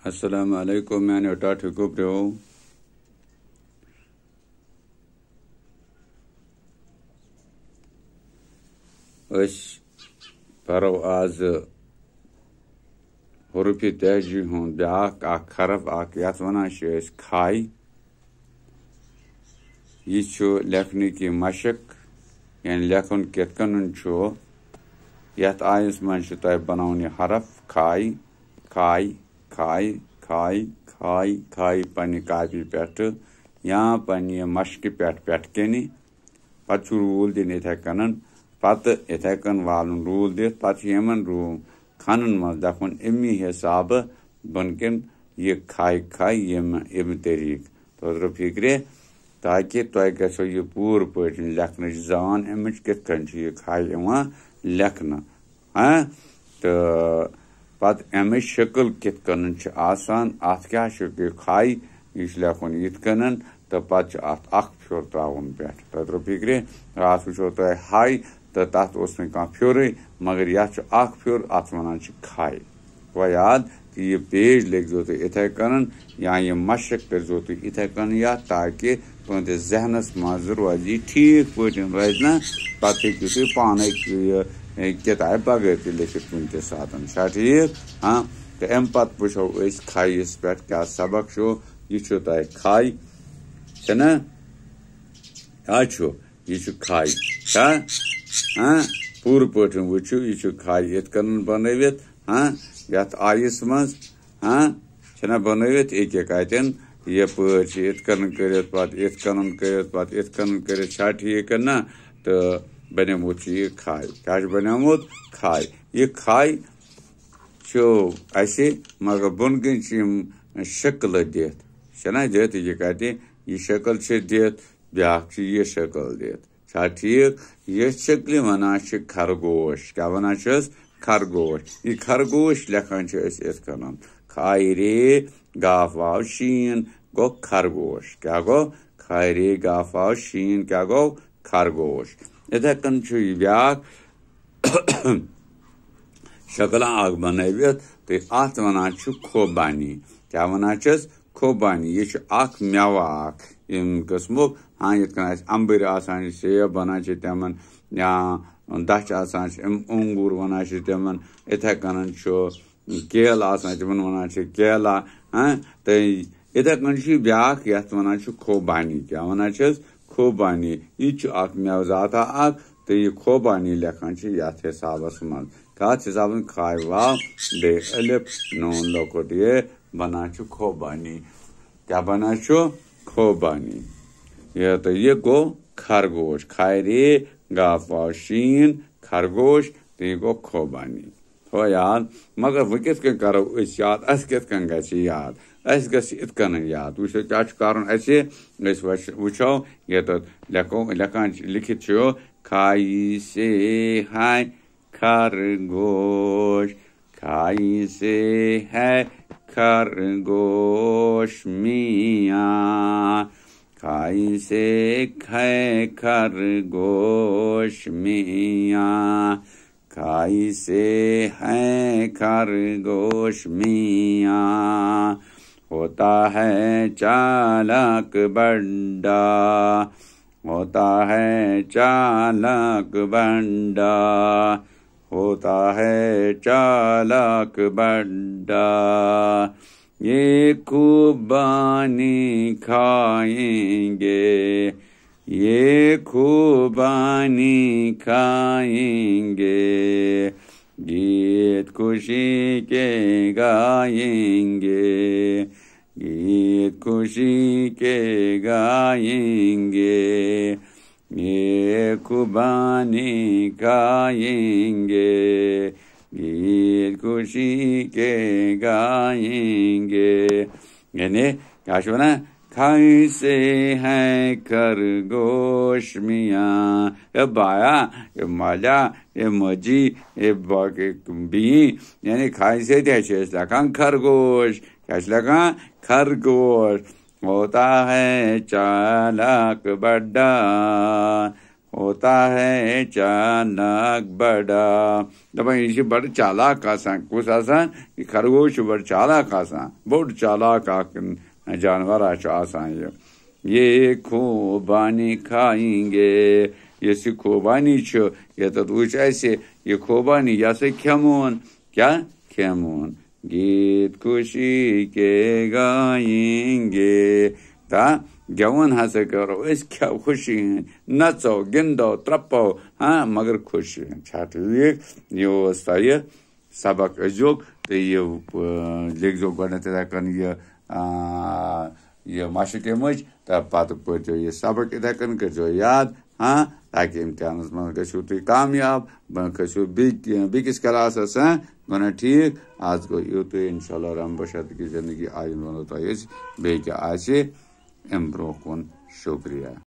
अस्सलाम वालेकुम मैंने उठा ठुको प्रो अस परो आज हुरुफि तहजी हूँ ब्याक खरफ यथ वनान खाई यह लेखन की मशक यानी लेखन कित कन यथ आयस मन बनावन यह हरफ खाई खाई खाई खाई खाई खाई पन्ने कापी पे या पन्ने मशक पे कनी पे रूल दिन इथे कन पे इथे कन वालन रूल दित पे यमन खनन मज दपन अमी हिसाब बन कन यह खाई खाई यम तरीक तो फिक्रे ताकि तुह गो यह पूर पे लेखन जान अमिच कित यह खाई लेखन हाँ तो पत अमिच शक्ल कित कन आसान अत क्या खाई यह लेखन यिथ कन तो पे अत फ्योर त्रावन पे तो फिक्रे अत वो तुह हाई तो तथ फ्योर मगर यह फ्योर अत वनान खाई वो याद कि यह पेज लिखो तुम इथे कन या यह मशक करो तुम इथे कन या ताकि तुंदस जहनस मज रोज ठीक पे रोज ना पे हेकू तुम पान किताब बगैर त लिखित कुन सात ठीक हाँ तो अम पे वो खाइस पे क्या सबक यह तुह खाई ना क्या यह खाई हाँ हाँ पूर पे वो यह खाई इत कन बनवित हाँ यथ आयस मज हाँ छना बनवित एक कतन यपर इत कन कर इत कन कर ठीक ना तो बनेमुत यह खाई क्या बनेमुत खाई यह खाई मगर बोन कन शक्ल दित छना दित यह कत यह शक्ल दित ब्या यह शक्ल दित ठीक यह शक्ल वनान खरगोश क्या वनान खरगोश यह खरगोश लेखान इत कन खाई रे गाफ वाव शीन गो खरगोश क्या गो खाई रे गाफ वाव शीन क्या गो खरगोश इथे कन ब्या शक्ल बनवित तो अत वनान खोबानी क्या वनान खोबानी यह मेवा कस्मुक हाँ ये अंबर सेब बनान तमन या दच अंगूर वनान तमन इथे कन केल तमन वनान केला हाँ तो इथे कन ब्या यथ वनान खोबानी क्या वनान खोबानी यह मेवजात तो यह खोबानी लेखान यथ हिसाबस मज कत हिसाब खाई वाव बे अलिफ नून लोकुट ये बनान खोबानी क्या बनान खोबानी यह तो यह गो खरगोश खाई रे गाफ वाव शीन खरगोश तो यह गो खोबानी हो याद मगर वो कित करो याद अस कित याद अस इत कन याद वो क्या कर वो ये तो लेखान लिखित खाई से है खरगोश खाई से है खरगोश मियाँ खाई से है खरगोश मियाँ खाई से है खरगोश मियाँ होता है चालाक बड़ा होता है चालाक बड़ा होता है चालाक बड़ा ये खूबानी खाएंगे ये खूबानी खाएंगे गीत खुशी के गाएंगे गीत खुशी के गाएंगे ये खुबानी गाएंगे गीत खुशी के गाएंगे यानी क्या वना खाई से है खरगोश मियाँ ये बाया ये मजा ये मजी ये बी यानी खाई से लखान खरगोश क्या लखान खरगोश होता है चालाक बड़ा होता है अचानक बड़ा दपान यह बड़ चालाक आसान कुस आसान यह खरगोश बड़ चालाक आसान बोड़ चालाक जानवर आसान ये खोबानी खाएंगे ये खोबानी ये तो वुच ये खोबानी यह खेमोन क्या खेमोन गीत खुशी के गाएंगे ता गेवन हसा करो क्या खुशी नचो गिंदो त्रपो हाँ मगर खुश छाट यो सबक अजोक तो ये लिखो गन ये माशक मज तो पत पो ये सबक इथे कन करो याद हाँ ताकि इम्तिहान मज गो तुम कामयाब गो बिकिस क्लास गो ठीक आज गो यूत इंशाल्लाह रम बशत की जिंदगी आयन वो बे क्या अम ब्रो कुन शुक्रिया।